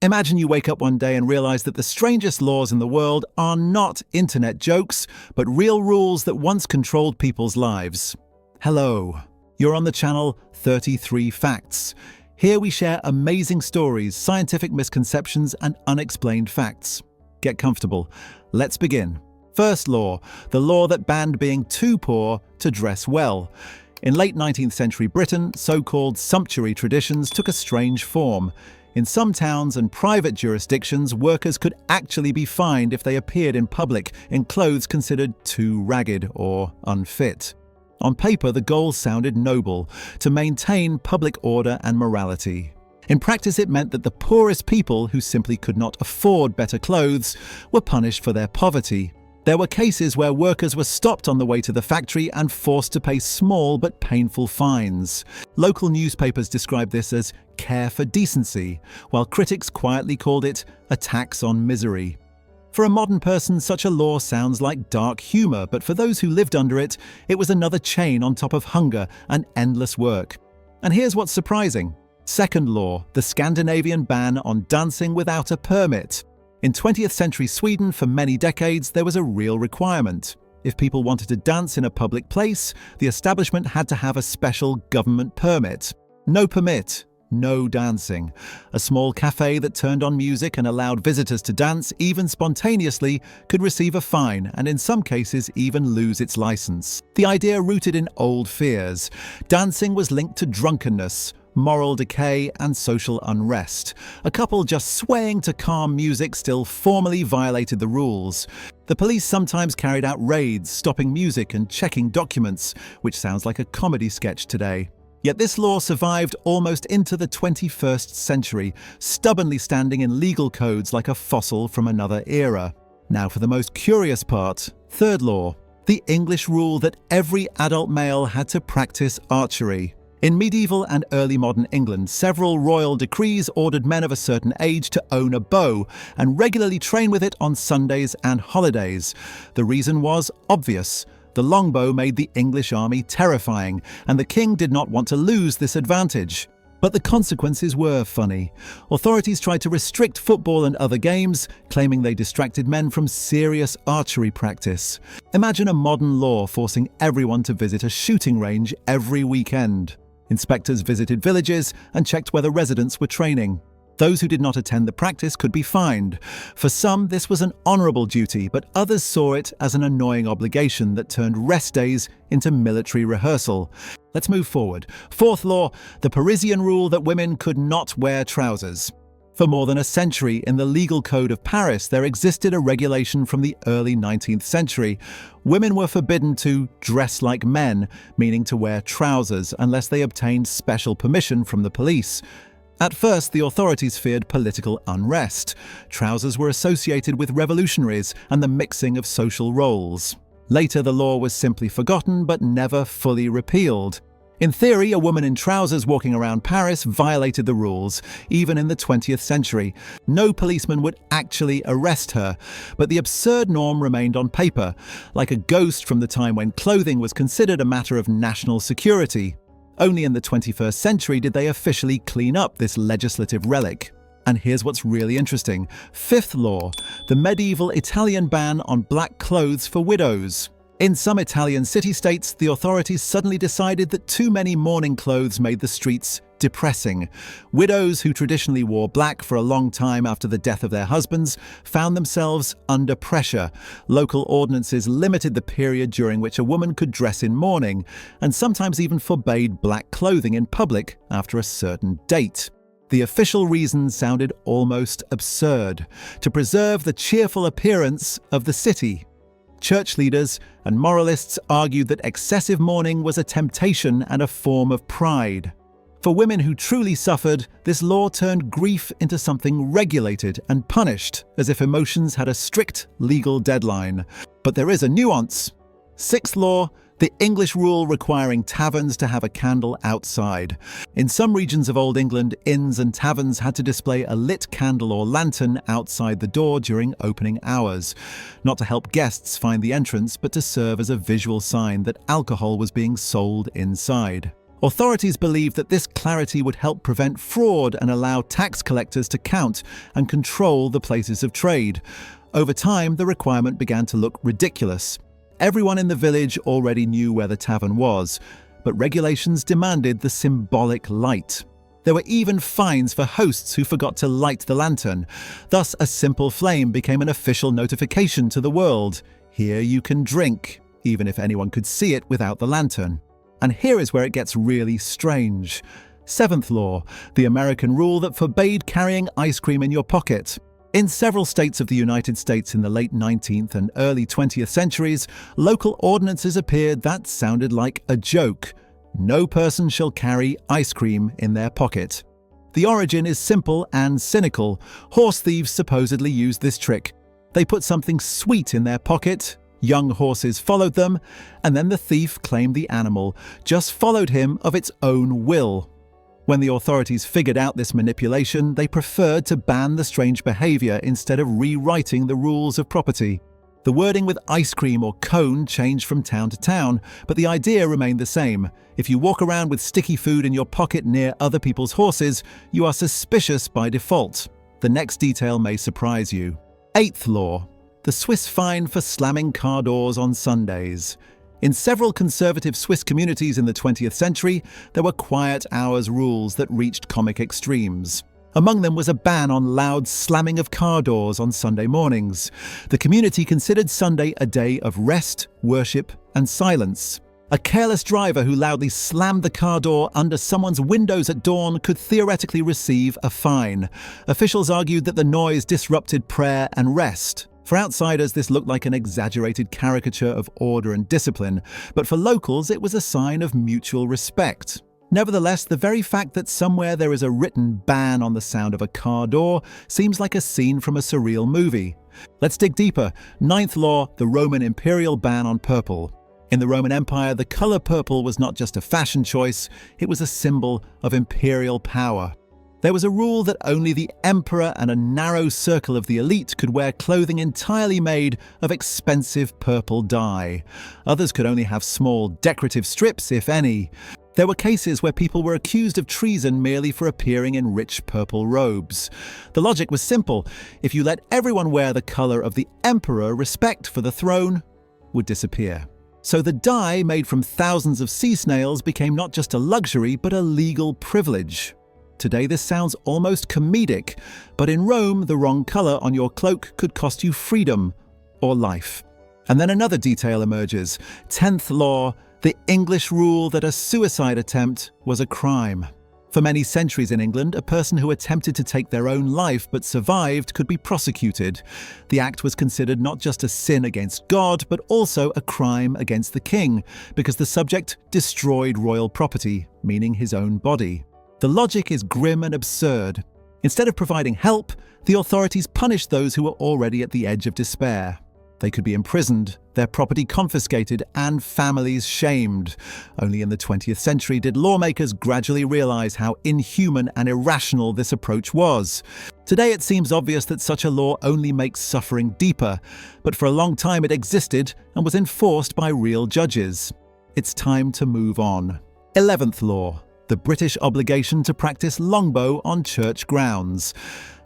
Imagine you wake up one day and realize that the strangest laws in the world are not internet jokes, but real rules that once controlled people's lives. Hello, you're on the channel 33 Facts. Here we share amazing stories, scientific misconceptions, and unexplained facts. Get comfortable. Let's begin. First law, the law that banned being too poor to dress well. In late 19th century Britain, so-called sumptuary traditions took a strange form. In some towns and private jurisdictions, workers could actually be fined if they appeared in public in clothes considered too ragged or unfit. On paper, the goal sounded noble, to maintain public order and morality. In practice, it meant that the poorest people, who simply could not afford better clothes, were punished for their poverty. There were cases where workers were stopped on the way to the factory and forced to pay small but painful fines. Local newspapers described this as care for decency, while critics quietly called it a tax on misery. For a modern person, such a law sounds like dark humor, but for those who lived under it, it was another chain on top of hunger and endless work. And here's what's surprising. Second law, the Scandinavian ban on dancing without a permit. In 20th century Sweden, for many decades, there was a real requirement. If people wanted to dance in a public place, the establishment had to have a special government permit. No permit, no dancing. A small cafe that turned on music and allowed visitors to dance, even spontaneously, could receive a fine and in some cases even lose its license. The idea rooted in old fears. Dancing was linked to drunkenness, moral decay, and social unrest. A couple just swaying to calm music still formally violated the rules. The police sometimes carried out raids, stopping music and checking documents, which sounds like a comedy sketch today. Yet this law survived almost into the 21st century, stubbornly standing in legal codes like a fossil from another era. Now for the most curious part, third law, the English rule that every adult male had to practice archery. In medieval and early modern England, several royal decrees ordered men of a certain age to own a bow and regularly train with it on Sundays and holidays. The reason was obvious. The longbow made the English army terrifying, and the king did not want to lose this advantage. But the consequences were funny. Authorities tried to restrict football and other games, claiming they distracted men from serious archery practice. Imagine a modern law forcing everyone to visit a shooting range every weekend. Inspectors visited villages and checked whether residents were training. Those who did not attend the practice could be fined. For some, this was an honourable duty, but others saw it as an annoying obligation that turned rest days into military rehearsal. Let's move forward. Fourth law, the Parisian rule that women could not wear trousers. For more than a century, in the legal code of Paris, there existed a regulation from the early 19th century. Women were forbidden to dress like men, meaning to wear trousers, unless they obtained special permission from the police. At first, the authorities feared political unrest. Trousers were associated with revolutionaries and the mixing of social roles. Later, the law was simply forgotten but never fully repealed. In theory, a woman in trousers walking around Paris violated the rules, even in the 20th century. No policeman would actually arrest her, but the absurd norm remained on paper, like a ghost from the time when clothing was considered a matter of national security. Only in the 21st century did they officially clean up this legislative relic. And here's what's really interesting. Fifth law, the medieval Italian ban on black clothes for widows. In some Italian city-states, the authorities suddenly decided that too many mourning clothes made the streets depressing. Widows who traditionally wore black for a long time after the death of their husbands found themselves under pressure. Local ordinances limited the period during which a woman could dress in mourning, and sometimes even forbade black clothing in public after a certain date. The official reason sounded almost absurd: to preserve the cheerful appearance of the city. Church leaders and moralists argued that excessive mourning was a temptation and a form of pride. For women who truly suffered, this law turned grief into something regulated and punished, as if emotions had a strict legal deadline. But there is a nuance. Sixth law, the English rule requiring taverns to have a candle outside. In some regions of Old England, inns and taverns had to display a lit candle or lantern outside the door during opening hours, not to help guests find the entrance, but to serve as a visual sign that alcohol was being sold inside. Authorities believed that this clarity would help prevent fraud and allow tax collectors to count and control the places of trade. Over time, the requirement began to look ridiculous. Everyone in the village already knew where the tavern was, but regulations demanded the symbolic light. There were even fines for hosts who forgot to light the lantern. Thus, a simple flame became an official notification to the world. Here you can drink, even if anyone could see it without the lantern. And here is where it gets really strange. Seventh law, the American rule that forbade carrying ice cream in your pocket. In several states of the United States in the late 19th and early 20th centuries, local ordinances appeared that sounded like a joke. No person shall carry ice cream in their pocket. The origin is simple and cynical. Horse thieves supposedly used this trick. They put something sweet in their pocket, young horses followed them, and then the thief claimed the animal just followed him of its own will. When the authorities figured out this manipulation, they preferred to ban the strange behavior instead of rewriting the rules of property. The wording with ice cream or cone changed from town to town, but the idea remained the same. If you walk around with sticky food in your pocket near other people's horses, you are suspicious by default. The next detail may surprise you. Eighth law, the Swiss fine for slamming car doors on Sundays. In several conservative Swiss communities in the 20th century, there were quiet hours rules that reached comic extremes. Among them was a ban on loud slamming of car doors on Sunday mornings. The community considered Sunday a day of rest, worship, and silence. A careless driver who loudly slammed the car door under someone's windows at dawn could theoretically receive a fine. Officials argued that the noise disrupted prayer and rest. For outsiders, this looked like an exaggerated caricature of order and discipline, but for locals, it was a sign of mutual respect. Nevertheless, the very fact that somewhere there is a written ban on the sound of a car door seems like a scene from a surreal movie. Let's dig deeper. Ninth law, the Roman imperial ban on purple. In the Roman Empire, the color purple was not just a fashion choice, it was a symbol of imperial power. There was a rule that only the emperor and a narrow circle of the elite could wear clothing entirely made of expensive purple dye. Others could only have small decorative strips, if any. There were cases where people were accused of treason merely for appearing in rich purple robes. The logic was simple. If you let everyone wear the color of the emperor, respect for the throne would disappear. So the dye made from thousands of sea snails became not just a luxury, but a legal privilege. Today this sounds almost comedic, but in Rome, the wrong color on your cloak could cost you freedom or life. And then another detail emerges. 10th law, the English rule that a suicide attempt was a crime. For many centuries in England, a person who attempted to take their own life but survived could be prosecuted. The act was considered not just a sin against God, but also a crime against the king, because the subject destroyed royal property, meaning his own body. The logic is grim and absurd. Instead of providing help, the authorities punished those who were already at the edge of despair. They could be imprisoned, their property confiscated, and families shamed. Only in the 20th century did lawmakers gradually realize how inhuman and irrational this approach was. Today it seems obvious that such a law only makes suffering deeper, but for a long time it existed and was enforced by real judges. It's time to move on. 11th law, the British obligation to practice longbow on church grounds.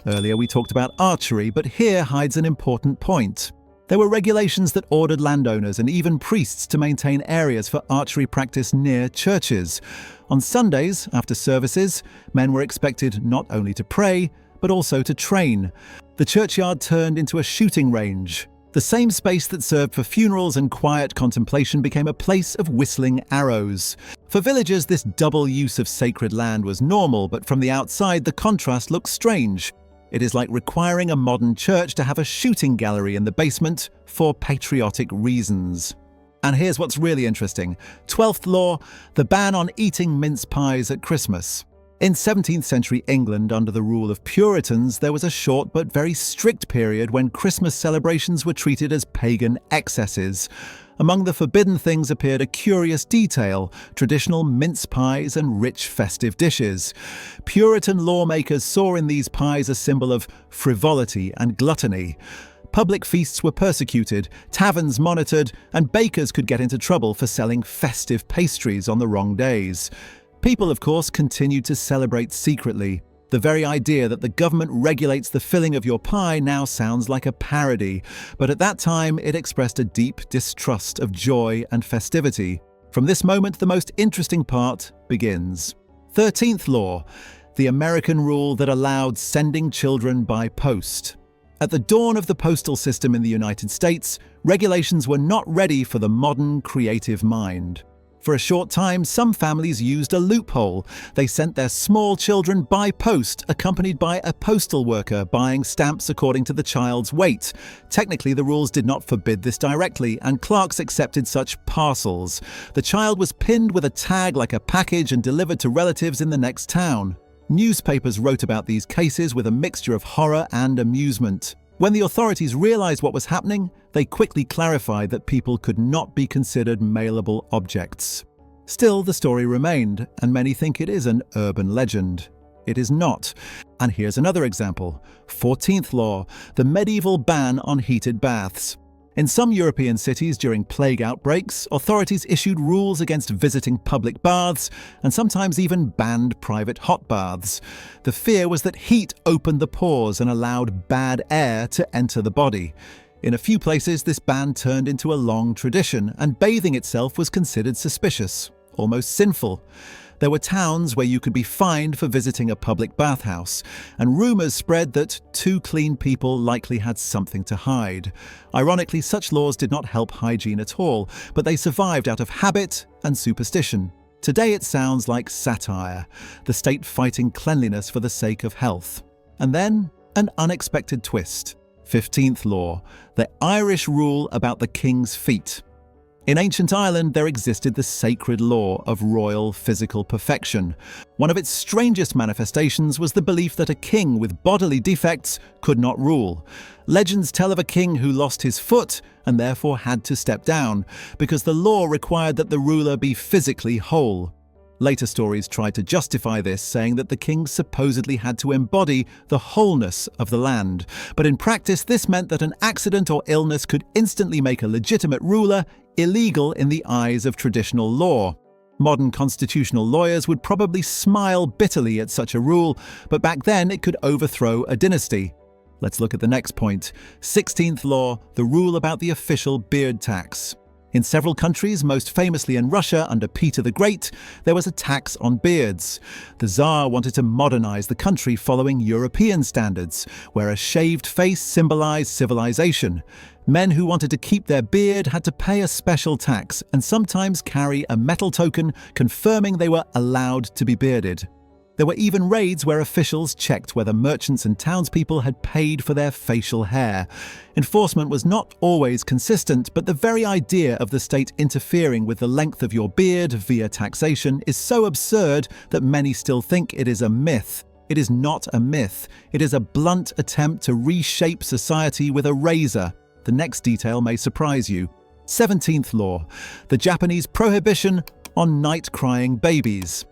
Earlier we talked about archery, but here hides an important point. There were regulations that ordered landowners and even priests to maintain areas for archery practice near churches. On Sundays, after services, men were expected not only to pray, but also to train. The churchyard turned into a shooting range. The same space that served for funerals and quiet contemplation became a place of whistling arrows. For villagers, this double use of sacred land was normal, but from the outside, the contrast looks strange. It is like requiring a modern church to have a shooting gallery in the basement for patriotic reasons. And here's what's really interesting. 12th law, the ban on eating mince pies at Christmas. In 17th century England, under the rule of Puritans, there was a short but very strict period when Christmas celebrations were treated as pagan excesses. Among the forbidden things appeared a curious detail: traditional mince pies and rich festive dishes. Puritan lawmakers saw in these pies a symbol of frivolity and gluttony. Public feasts were persecuted, taverns monitored, and bakers could get into trouble for selling festive pastries on the wrong days. People, of course, continued to celebrate secretly. The very idea that the government regulates the filling of your pie now sounds like a parody, but at that time it expressed a deep distrust of joy and festivity. From this moment, the most interesting part begins. 13th law, the American rule that allowed sending children by post. At the dawn of the postal system in the United States, regulations were not ready for the modern creative mind. For a short time, some families used a loophole. They sent their small children by post, accompanied by a postal worker buying stamps according to the child's weight. Technically, the rules did not forbid this directly, and clerks accepted such parcels. The child was pinned with a tag like a package and delivered to relatives in the next town. Newspapers wrote about these cases with a mixture of horror and amusement. When the authorities realized what was happening, they quickly clarified that people could not be considered mailable objects. Still, the story remained, and many think it is an urban legend. It is not. And here's another example. 14th law, the medieval ban on heated baths. In some European cities during plague outbreaks, authorities issued rules against visiting public baths and sometimes even banned private hot baths. The fear was that heat opened the pores and allowed bad air to enter the body. In a few places, this ban turned into a long tradition, and bathing itself was considered suspicious, almost sinful. There were towns where you could be fined for visiting a public bathhouse, and rumors spread that too clean people likely had something to hide. Ironically, such laws did not help hygiene at all, but they survived out of habit and superstition. Today it sounds like satire, the state fighting cleanliness for the sake of health. And then, an unexpected twist. 15th law, the Irish rule about the king's feet. In ancient Ireland, there existed the sacred law of royal physical perfection. One of its strangest manifestations was the belief that a king with bodily defects could not rule. Legends tell of a king who lost his foot and therefore had to step down, because the law required that the ruler be physically whole. Later stories tried to justify this, saying that the king supposedly had to embody the wholeness of the land. But in practice, this meant that an accident or illness could instantly make a legitimate ruler illegal in the eyes of traditional law. Modern constitutional lawyers would probably smile bitterly at such a rule, but back then it could overthrow a dynasty. Let's look at the next point. 16th law, the rule about the official beard tax. In several countries, most famously in Russia under Peter the Great, there was a tax on beards. The Tsar wanted to modernize the country following European standards, where a shaved face symbolized civilization. Men who wanted to keep their beard had to pay a special tax and sometimes carry a metal token confirming they were allowed to be bearded. There were even raids where officials checked whether merchants and townspeople had paid for their facial hair. Enforcement was not always consistent, but the very idea of the state interfering with the length of your beard via taxation is so absurd that many still think it is a myth. It is not a myth. It is a blunt attempt to reshape society with a razor. The next detail may surprise you. 17th law, the Japanese prohibition on night-crying babies.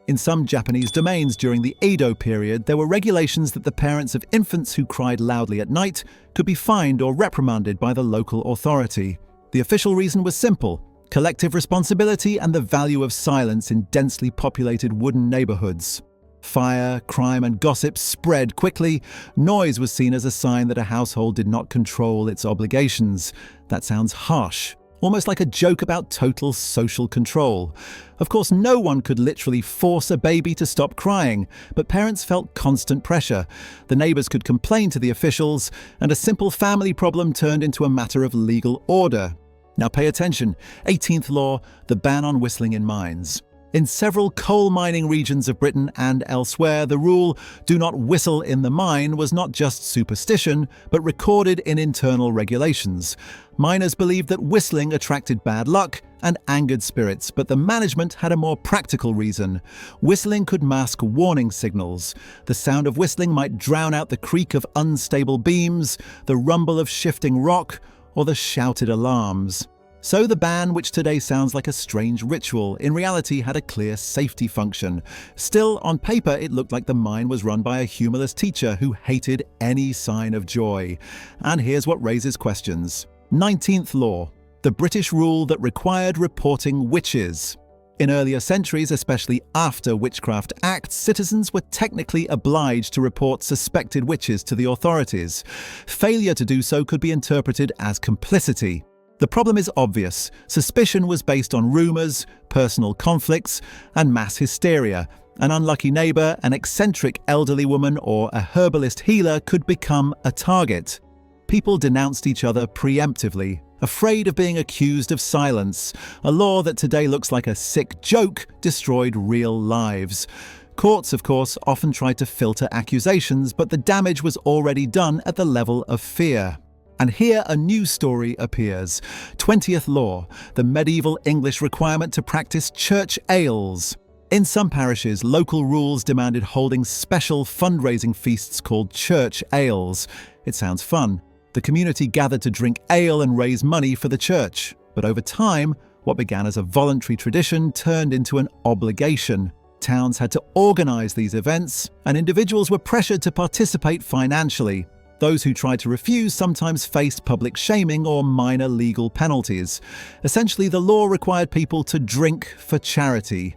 In some Japanese domains during the Edo period, there were regulations that the parents of infants who cried loudly at night could be fined or reprimanded by the local authority. The official reason was simple: collective responsibility and the value of silence in densely populated wooden neighborhoods. Fire, crime, and gossip spread quickly. Noise was seen as a sign that a household did not control its obligations. That sounds harsh. Almost like a joke about total social control. Of course, no one could literally force a baby to stop crying, but parents felt constant pressure. The neighbors could complain to the officials, and a simple family problem turned into a matter of legal order. Now pay attention. 18th law, the ban on whistling in mines. In several coal mining regions of Britain and elsewhere, the rule, "do not whistle in the mine," was not just superstition, but recorded in internal regulations. Miners believed that whistling attracted bad luck and angered spirits, but the management had a more practical reason. Whistling could mask warning signals. The sound of whistling might drown out the creak of unstable beams, the rumble of shifting rock, or the shouted alarms. So the ban, which today sounds like a strange ritual, in reality had a clear safety function. Still, on paper, it looked like the mine was run by a humorless teacher who hated any sign of joy. And here's what raises questions. 19th law, the British rule that required reporting witches. In earlier centuries, especially after Witchcraft Acts, citizens were technically obliged to report suspected witches to the authorities. Failure to do so could be interpreted as complicity. The problem is obvious. Suspicion was based on rumors, personal conflicts, and mass hysteria. An unlucky neighbor, an eccentric elderly woman, or a herbalist healer could become a target. People denounced each other preemptively, afraid of being accused of silence. A law that today looks like a sick joke destroyed real lives. Courts, of course, often tried to filter accusations, but the damage was already done at the level of fear. And here a new story appears. 20th Law, the medieval English requirement to practice church ales. In some parishes, local rules demanded holding special fundraising feasts called church ales. It sounds fun. The community gathered to drink ale and raise money for the church. But over time, what began as a voluntary tradition turned into an obligation. Towns had to organize these events, and individuals were pressured to participate financially. Those who tried to refuse sometimes faced public shaming or minor legal penalties. Essentially, the law required people to drink for charity.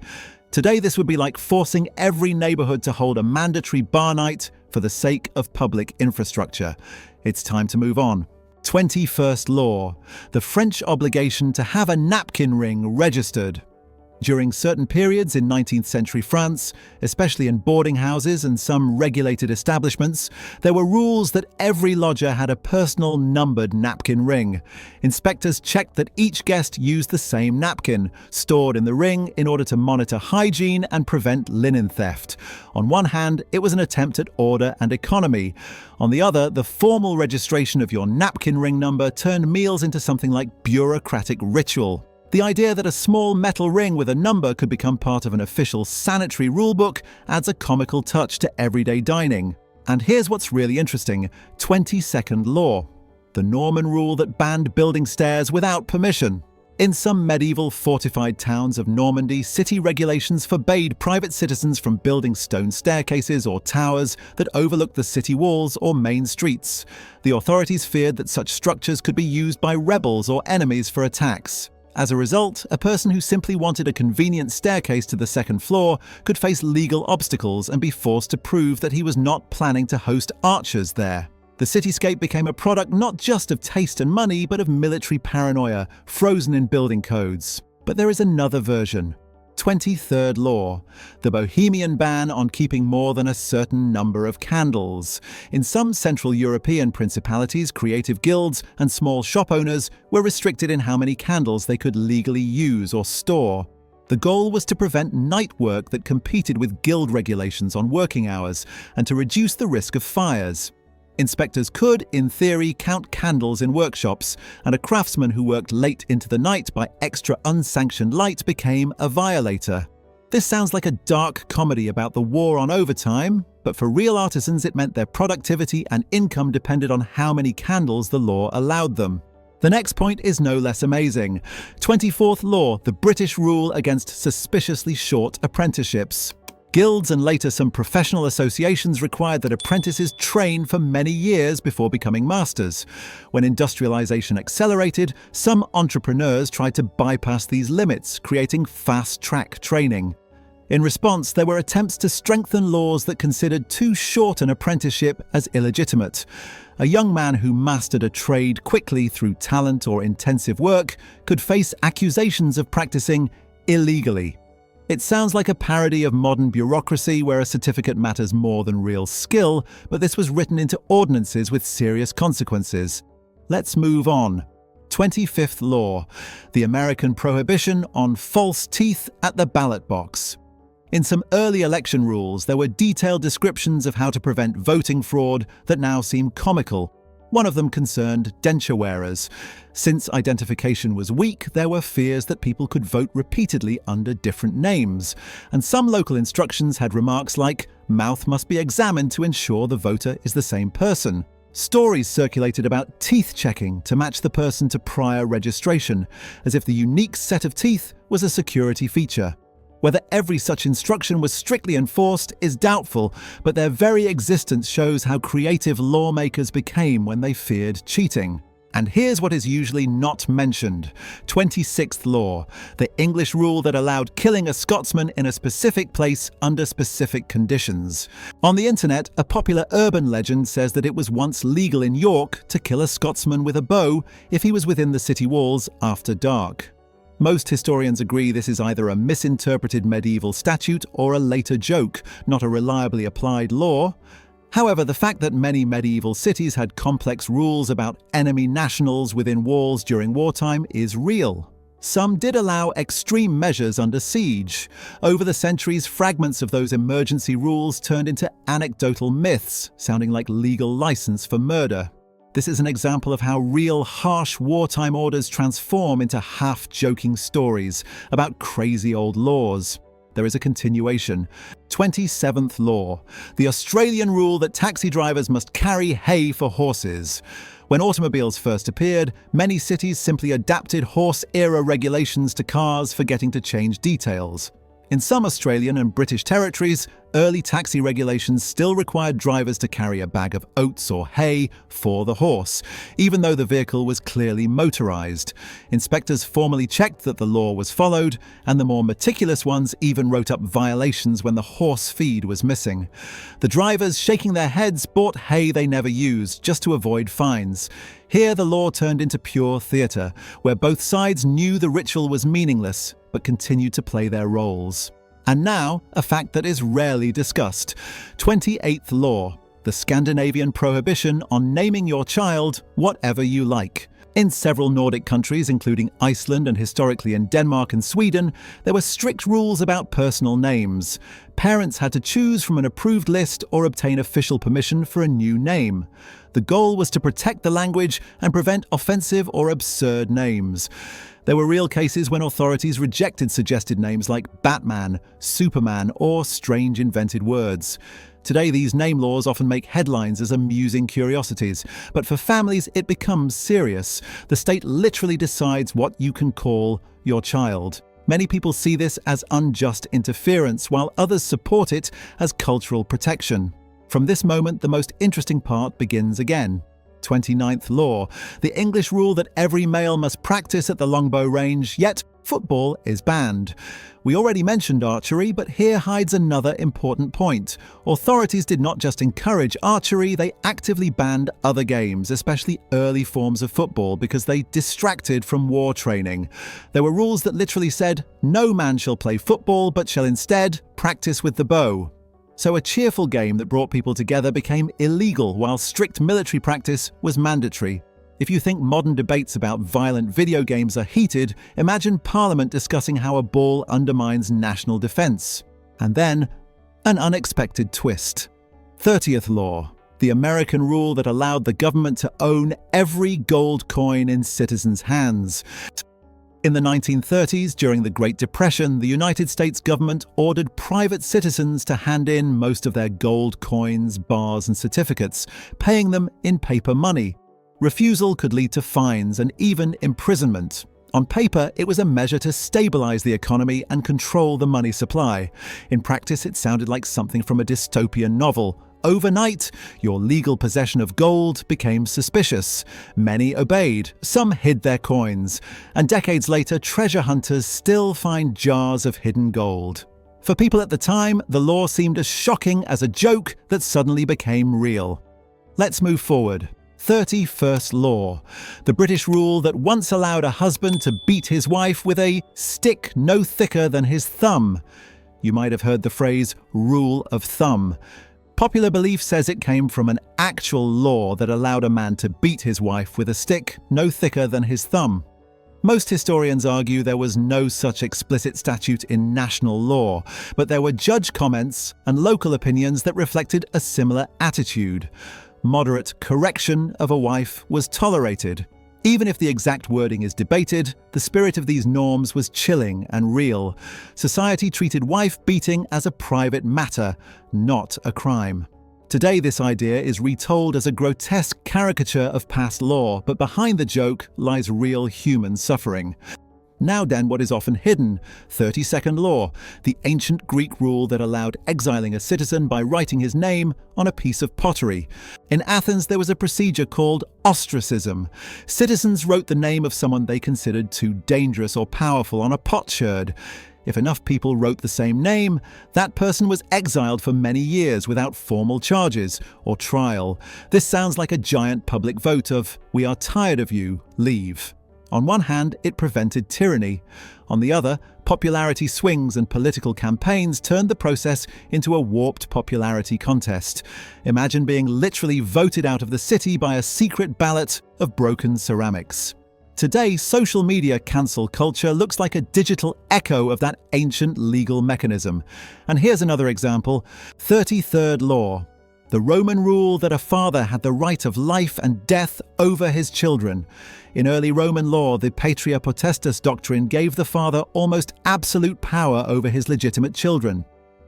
Today, this would be like forcing every neighborhood to hold a mandatory bar night for the sake of public infrastructure. It's time to move on. 21st Law, the French obligation to have a napkin ring registered. During certain periods in 19th century France, especially in boarding houses and some regulated establishments, there were rules that every lodger had a personal numbered napkin ring. Inspectors checked that each guest used the same napkin, stored in the ring in order to monitor hygiene and prevent linen theft. On one hand, it was an attempt at order and economy. On the other, the formal registration of your napkin ring number turned meals into something like bureaucratic ritual. The idea that a small metal ring with a number could become part of an official sanitary rulebook adds a comical touch to everyday dining. And here's what's really interesting: 22nd Law, the Norman rule that banned building stairs without permission. In some medieval fortified towns of Normandy, city regulations forbade private citizens from building stone staircases or towers that overlooked the city walls or main streets. The authorities feared that such structures could be used by rebels or enemies for attacks. As a result, a person who simply wanted a convenient staircase to the second floor could face legal obstacles and be forced to prove that he was not planning to host archers there. The cityscape became a product not just of taste and money, but of military paranoia, frozen in building codes. But there is another version. 23rd Law, the Bohemian ban on keeping more than a certain number of candles. In some Central European principalities, creative guilds and small shop owners were restricted in how many candles they could legally use or store. The goal was to prevent night work that competed with guild regulations on working hours and to reduce the risk of fires. Inspectors could, in theory, count candles in workshops, and a craftsman who worked late into the night by extra unsanctioned light became a violator. This sounds like a dark comedy about the war on overtime, but for real artisans it meant their productivity and income depended on how many candles the law allowed them. The next point is no less amazing. 24th Law, the British rule against suspiciously short apprenticeships. Guilds and later some professional associations required that apprentices train for many years before becoming masters. When industrialization accelerated, some entrepreneurs tried to bypass these limits, creating fast-track training. In response, there were attempts to strengthen laws that considered too short an apprenticeship as illegitimate. A young man who mastered a trade quickly through talent or intensive work could face accusations of practicing illegally. It sounds like a parody of modern bureaucracy where a certificate matters more than real skill, but this was written into ordinances with serious consequences. Let's move on. 25th Law, the American prohibition on false teeth at the ballot box. In some early election rules, there were detailed descriptions of how to prevent voting fraud that now seem comical. One of them concerned denture wearers. Since identification was weak, there were fears that people could vote repeatedly under different names, and some local instructions had remarks like, "Mouth must be examined to ensure the voter is the same person." Stories circulated about teeth checking to match the person to prior registration, as if the unique set of teeth was a security feature. Whether every such instruction was strictly enforced is doubtful, but their very existence shows how creative lawmakers became when they feared cheating. And here's what is usually not mentioned. 26th law, the English rule that allowed killing a Scotsman in a specific place under specific conditions. On the internet, a popular urban legend says that it was once legal in York to kill a Scotsman with a bow if he was within the city walls after dark. Most historians agree this is either a misinterpreted medieval statute or a later joke, not a reliably applied law. However, the fact that many medieval cities had complex rules about enemy nationals within walls during wartime is real. Some did allow extreme measures under siege. Over the centuries, fragments of those emergency rules turned into anecdotal myths, sounding like legal license for murder. This is an example of how real, harsh wartime orders transform into half-joking stories about crazy old laws. There is a continuation. 27th law, the Australian rule that taxi drivers must carry hay for horses. When automobiles first appeared, many cities simply adapted horse-era regulations to cars, forgetting to change details. In some Australian and British territories, early taxi regulations still required drivers to carry a bag of oats or hay for the horse, even though the vehicle was clearly motorised. Inspectors formally checked that the law was followed, and the more meticulous ones even wrote up violations when the horse feed was missing. The drivers, shaking their heads, bought hay they never used, just to avoid fines. Here the law turned into pure theatre, where both sides knew the ritual was meaningless, but continued to play their roles. And now, a fact that is rarely discussed. 28th law, the Scandinavian prohibition on naming your child whatever you like. In several Nordic countries, including Iceland and historically in Denmark and Sweden, there were strict rules about personal names. Parents had to choose from an approved list or obtain official permission for a new name. The goal was to protect the language and prevent offensive or absurd names. There were real cases when authorities rejected suggested names like Batman, Superman, or strange invented words. Today, these name laws often make headlines as amusing curiosities, but for families it becomes serious. The state literally decides what you can call your child. Many people see this as unjust interference, while others support it as cultural protection. From this moment, the most interesting part begins again. 29th law, the English rule that every male must practice at the longbow range, yet football is banned. We already mentioned archery, but here hides another important point. Authorities did not just encourage archery, they actively banned other games, especially early forms of football, because they distracted from war training. There were rules that literally said, no man shall play football, but shall instead practice with the bow. So a cheerful game that brought people together became illegal, while strict military practice was mandatory. If you think modern debates about violent video games are heated, imagine Parliament discussing how a ball undermines national defence. And then, an unexpected twist. 30th law, the American rule that allowed the government to own every gold coin in citizens' hands. In the 1930s, during the Great Depression, the United States government ordered private citizens to hand in most of their gold coins, bars, and certificates, paying them in paper money. Refusal could lead to fines and even imprisonment. On paper, it was a measure to stabilize the economy and control the money supply. In practice, it sounded like something from a dystopian novel. Overnight, your legal possession of gold became suspicious. Many obeyed, some hid their coins, and decades later, treasure hunters still find jars of hidden gold. For people at the time, the law seemed as shocking as a joke that suddenly became real. Let's move forward. 31st law, the British rule that once allowed a husband to beat his wife with a stick no thicker than his thumb. You might have heard the phrase rule of thumb. Popular belief says it came from an actual law that allowed a man to beat his wife with a stick no thicker than his thumb. Most historians argue there was no such explicit statute in national law, but there were judge comments and local opinions that reflected a similar attitude. Moderate correction of a wife was tolerated. Even if the exact wording is debated, the spirit of these norms was chilling and real. Society treated wife beating as a private matter, not a crime. Today, this idea is retold as a grotesque caricature of past law, but behind the joke lies real human suffering. Now then, what is often hidden, 32nd Law, the ancient Greek rule that allowed exiling a citizen by writing his name on a piece of pottery. In Athens, there was a procedure called ostracism. Citizens wrote the name of someone they considered too dangerous or powerful on a potsherd. If enough people wrote the same name, that person was exiled for many years without formal charges or trial. This sounds like a giant public vote of, "We are tired of you, leave." On one hand, it prevented tyranny. On the other, popularity swings and political campaigns turned the process into a warped popularity contest. Imagine being literally voted out of the city by a secret ballot of broken ceramics. Today, social media cancel culture looks like a digital echo of that ancient legal mechanism. And here's another example, 33rd Law. The Roman rule that a father had the right of life and death over his children. In early Roman law, the patria potestas doctrine gave the father almost absolute power over his legitimate children.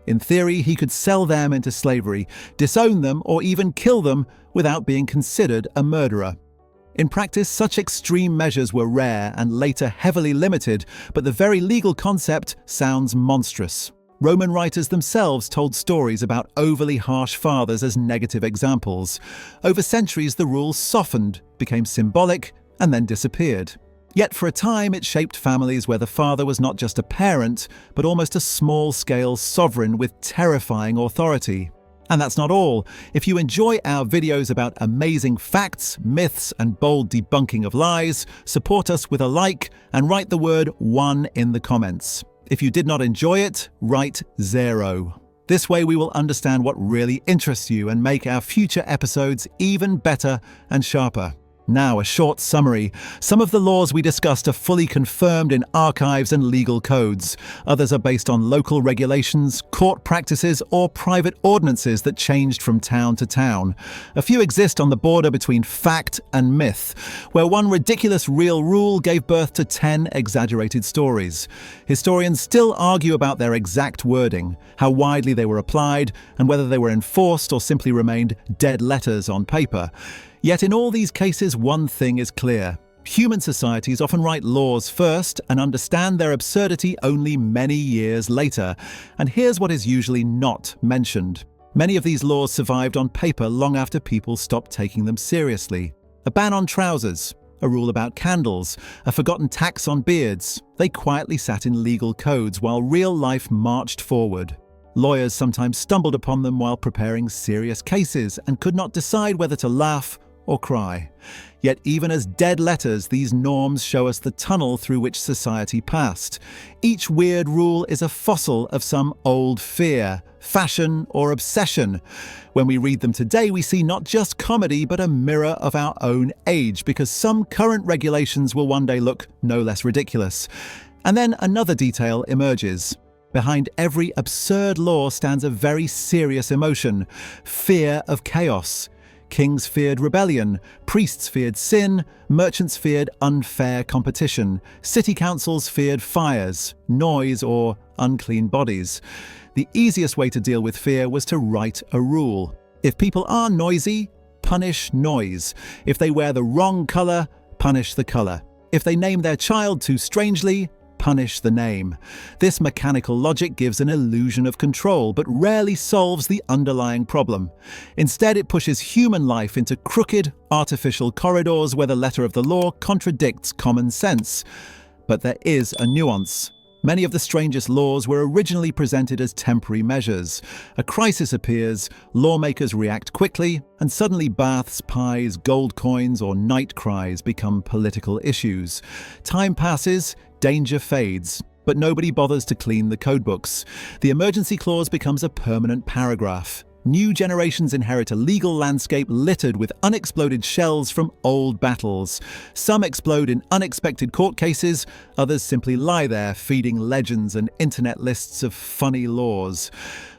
In theory, he could sell them into slavery, disown them, or even kill them without being considered a murderer. In practice, such extreme measures were rare and later heavily limited, but the very legal concept sounds monstrous. Roman writers themselves told stories about overly harsh fathers as negative examples. Over centuries, the rules softened, became symbolic, and then disappeared. Yet for a time, it shaped families where the father was not just a parent, but almost a small-scale sovereign with terrifying authority. And that's not all. If you enjoy our videos about amazing facts, myths, and bold debunking of lies, support us with a like and write the word 1 in the comments. If you did not enjoy it, write 0. This way we will understand what really interests you and make our future episodes even better and sharper. Now, a short summary. Some of the laws we discussed are fully confirmed in archives and legal codes. Others are based on local regulations, court practices, or private ordinances that changed from town to town. A few exist on the border between fact and myth, where one ridiculous real rule gave birth to 10 exaggerated stories. Historians still argue about their exact wording, how widely they were applied, and whether they were enforced or simply remained dead letters on paper. Yet in all these cases, one thing is clear. Human societies often write laws first and understand their absurdity only many years later. And here's what is usually not mentioned. Many of these laws survived on paper long after people stopped taking them seriously. A ban on trousers, a rule about candles, a forgotten tax on beards. They quietly sat in legal codes while real life marched forward. Lawyers sometimes stumbled upon them while preparing serious cases and could not decide whether to laugh or cry. Yet even as dead letters, these norms show us the tunnel through which society passed. Each weird rule is a fossil of some old fear, fashion, or obsession. When we read them today, we see not just comedy, but a mirror of our own age, because some current regulations will one day look no less ridiculous. And then another detail emerges. Behind every absurd law stands a very serious emotion: fear of chaos. Kings feared rebellion, priests feared sin, merchants feared unfair competition, city councils feared fires, noise, or unclean bodies. The easiest way to deal with fear was to write a rule. If people are noisy, punish noise. If they wear the wrong color, punish the color. If they name their child too strangely, punish the name. This mechanical logic gives an illusion of control, but rarely solves the underlying problem. Instead, it pushes human life into crooked, artificial corridors where the letter of the law contradicts common sense. But there is a nuance. Many of the strangest laws were originally presented as temporary measures. A crisis appears, lawmakers react quickly, and suddenly baths, pies, gold coins, or night cries become political issues. Time passes, danger fades, but nobody bothers to clean the codebooks. The emergency clause becomes a permanent paragraph. New generations inherit a legal landscape littered with unexploded shells from old battles. Some explode in unexpected court cases, others simply lie there feeding legends and internet lists of funny laws.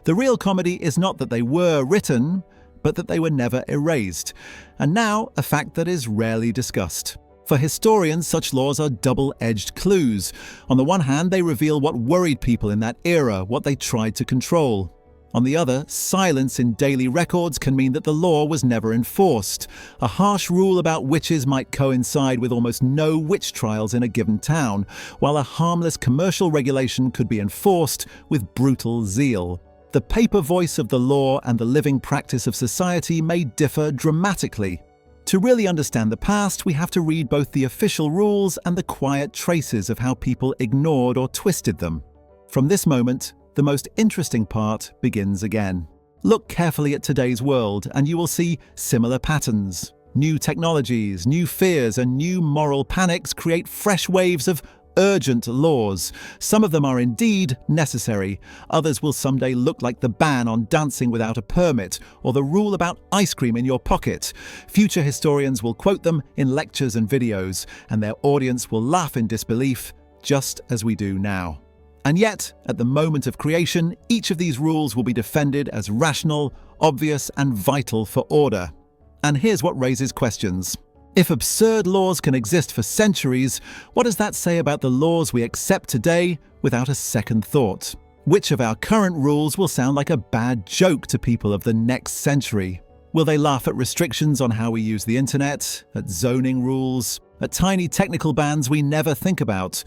The real comedy is not that they were written, but that they were never erased. And now, a fact that is rarely discussed. For historians, such laws are double-edged clues. On the one hand, they reveal what worried people in that era, what they tried to control. On the other, silence in daily records can mean that the law was never enforced. A harsh rule about witches might coincide with almost no witch trials in a given town, while a harmless commercial regulation could be enforced with brutal zeal. The paper voice of the law and the living practice of society may differ dramatically. To really understand the past, we have to read both the official rules and the quiet traces of how people ignored or twisted them. From this moment, the most interesting part begins again. Look carefully at today's world and you will see similar patterns. New technologies, new fears, and new moral panics create fresh waves of urgent laws. Some of them are indeed necessary. Others will someday look like the ban on dancing without a permit or the rule about ice cream in your pocket. Future historians will quote them in lectures and videos, and their audience will laugh in disbelief, just as we do now. And yet, at the moment of creation, each of these rules will be defended as rational, obvious, and vital for order. And here's what raises questions. If absurd laws can exist for centuries, what does that say about the laws we accept today without a second thought? Which of our current rules will sound like a bad joke to people of the next century? Will they laugh at restrictions on how we use the internet, at zoning rules, at tiny technical bans we never think about?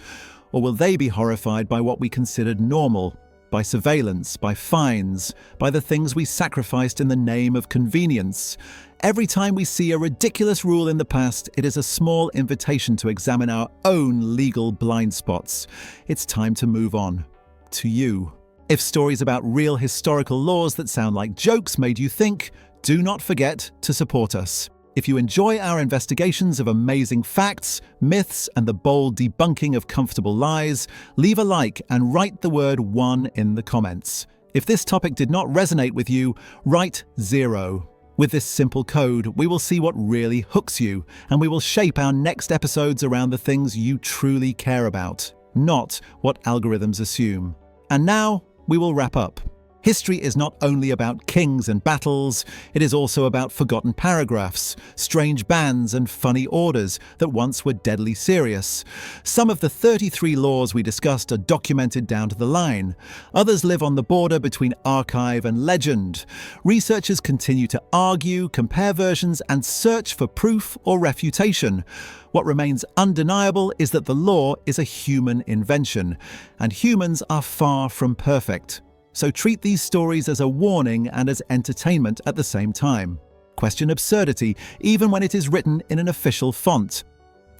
Or will they be horrified by what we considered normal, by surveillance, by fines, by the things we sacrificed in the name of convenience? Every time we see a ridiculous rule in the past, it is a small invitation to examine our own legal blind spots. It's time to move on. To you. If stories about real historical laws that sound like jokes made you think, do not forget to support us. If you enjoy our investigations of amazing facts, myths, and the bold debunking of comfortable lies, leave a like and write the word 1 in the comments. If this topic did not resonate with you, write 0. With this simple code, we will see what really hooks you, and we will shape our next episodes around the things you truly care about, not what algorithms assume. And now, we will wrap up. History is not only about kings and battles, it is also about forgotten paragraphs, strange bans and funny orders that once were deadly serious. Some of the 33 laws we discussed are documented down to the line. Others live on the border between archive and legend. Researchers continue to argue, compare versions, and search for proof or refutation. What remains undeniable is that the law is a human invention, and humans are far from perfect. So treat these stories as a warning and as entertainment at the same time. Question absurdity, even when it is written in an official font.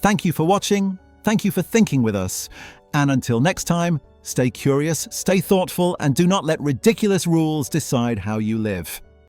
Thank you for watching, thank you for thinking with us, and until next time, stay curious, stay thoughtful, and do not let ridiculous rules decide how you live.